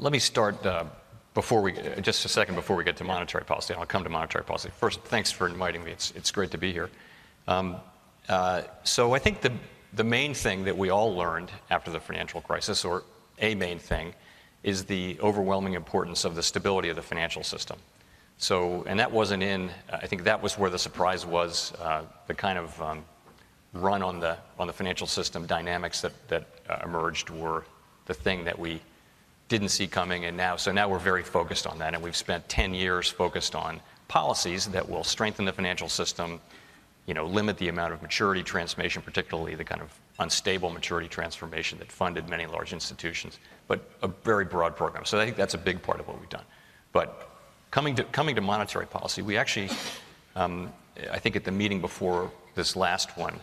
let me start just a second before we get to monetary policy, and I'll come to monetary policy. First, thanks for inviting me. It's great to be here. So I think the main thing that we all learned after the financial crisis, or a main thing, is the overwhelming importance of the stability of the financial system. So, and that wasn't I think that was where the surprise was, the kind of run on the financial system dynamics that emerged were the thing that we didn't see coming, and now we're very focused on that, and we've spent 10 years focused on policies that will strengthen the financial system, limit the amount of maturity transformation, particularly the kind of unstable maturity transformation that funded many large institutions, but a very broad program. So I think that's a big part of what we've done. But coming to monetary policy, we actually, I think at the meeting before this last one,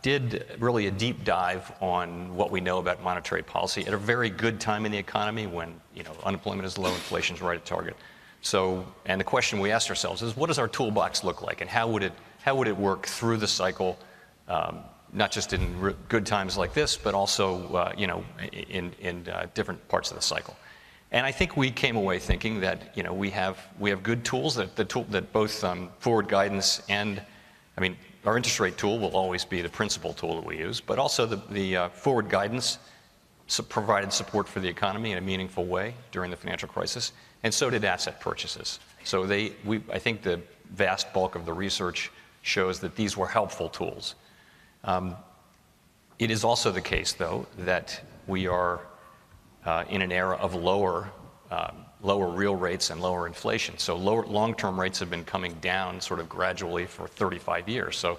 did really a deep dive on what we know about monetary policy at a very good time in the economy when unemployment is low, inflation's right at target. So, and the question we asked ourselves is, what does our toolbox look like, and how would it work through the cycle, not just in good times like this, but also in different parts of the cycle. And I think we came away thinking that we have good tools that both forward guidance and, our interest rate tool will always be the principal tool that we use, but also the forward guidance provided support for the economy in a meaningful way during the financial crisis, and so did asset purchases. So I think the vast bulk of the research shows that these were helpful tools. It is also the case, though, that we are in an era of lower real rates and lower inflation. So long-term rates have been coming down sort of gradually for 35 years. So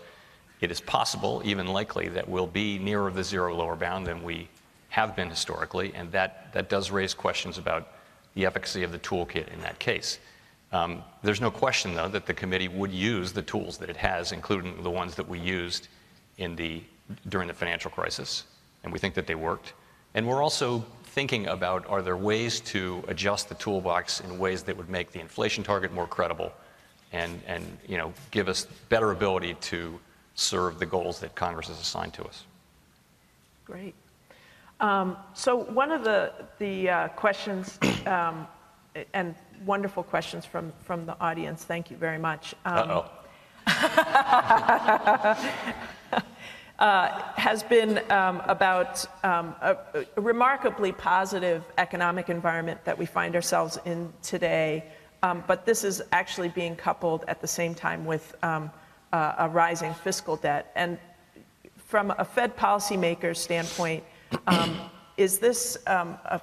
it is possible, even likely, that we'll be nearer the zero lower bound than we have been historically, and that does raise questions about the efficacy of the toolkit in that case. There's no question, though, that the committee would use the tools that it has, including the ones that we used during the financial crisis, and we think that they worked. And we're also thinking about, are there ways to adjust the toolbox in ways that would make the inflation target more credible and give us better ability to serve the goals that Congress has assigned to us. Great. So one of the questions, and wonderful questions from the audience, thank you very much. Has been about a remarkably positive economic environment that we find ourselves in today, but this is actually being coupled at the same time with a rising fiscal debt. And from a Fed policymaker's standpoint, is this a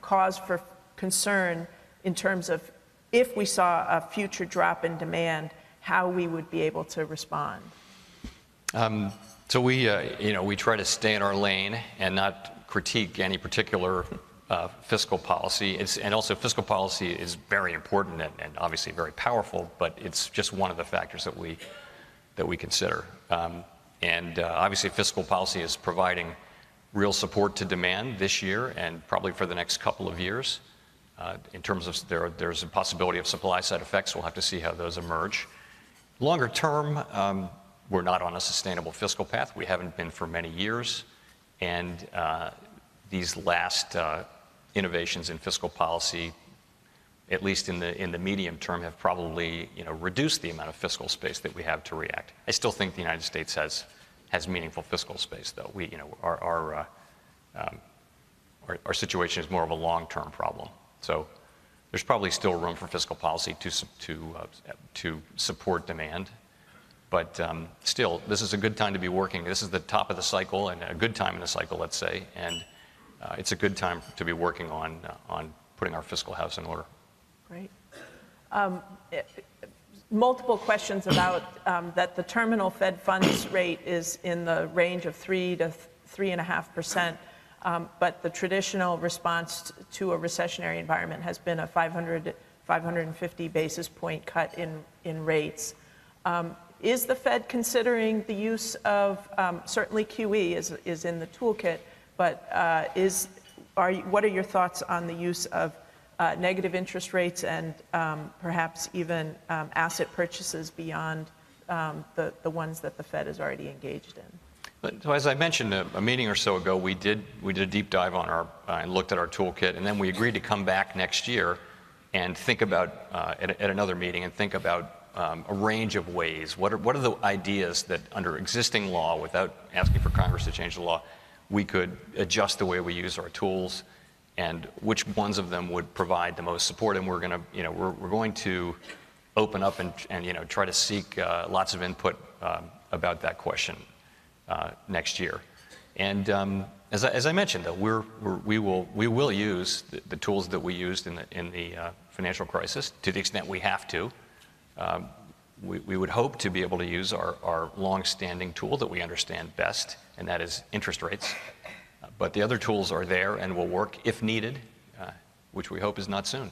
cause for concern in terms of if we saw a future drop in demand, how we would be able to respond? So we try to stay in our lane and not critique any particular fiscal policy. And also fiscal policy is very important and obviously very powerful, but it's just one of the factors that we consider. Obviously fiscal policy is providing real support to demand this year and probably for the next couple of years. In terms of there's a possibility of supply side effects. We'll have to see how those emerge. Longer term, we're not on a sustainable fiscal path. We haven't been for many years. And these last innovations in fiscal policy, at least in the medium term, have probably reduced the amount of fiscal space that we have to react. I still think the United States has meaningful fiscal space, though. Our situation is more of a long-term problem. So there's probably still room for fiscal policy to support demand. But still, this is a good time to be working. This is the top of the cycle and a good time in the cycle, let's say. And it's a good time to be working on putting our fiscal house in order. Great. Multiple questions about that the terminal Fed funds rate is in the range of 3 to 3.5%. But the traditional response to a recessionary environment has been a 550 basis point cut in rates. Is the Fed considering the use of, certainly QE is in the toolkit, but what are your thoughts on the use of negative interest rates and perhaps even asset purchases beyond the ones that the Fed is already engaged in? So as I mentioned a meeting or so ago, we did a deep dive on our and looked at our toolkit, and then we agreed to come back next year and think about at another meeting and think about a range of ways. What are the ideas that under existing law, without asking for Congress to change the law, we could adjust the way we use our tools, and which ones of them would provide the most support? And we're going to open up and try to seek lots of input about that question next year. And as I mentioned, though, we will use the tools that we used in the financial crisis to the extent we have to. We would hope to be able to use our long-standing tool that we understand best, and that is interest rates. But the other tools are there and will work if needed, which we hope is not soon.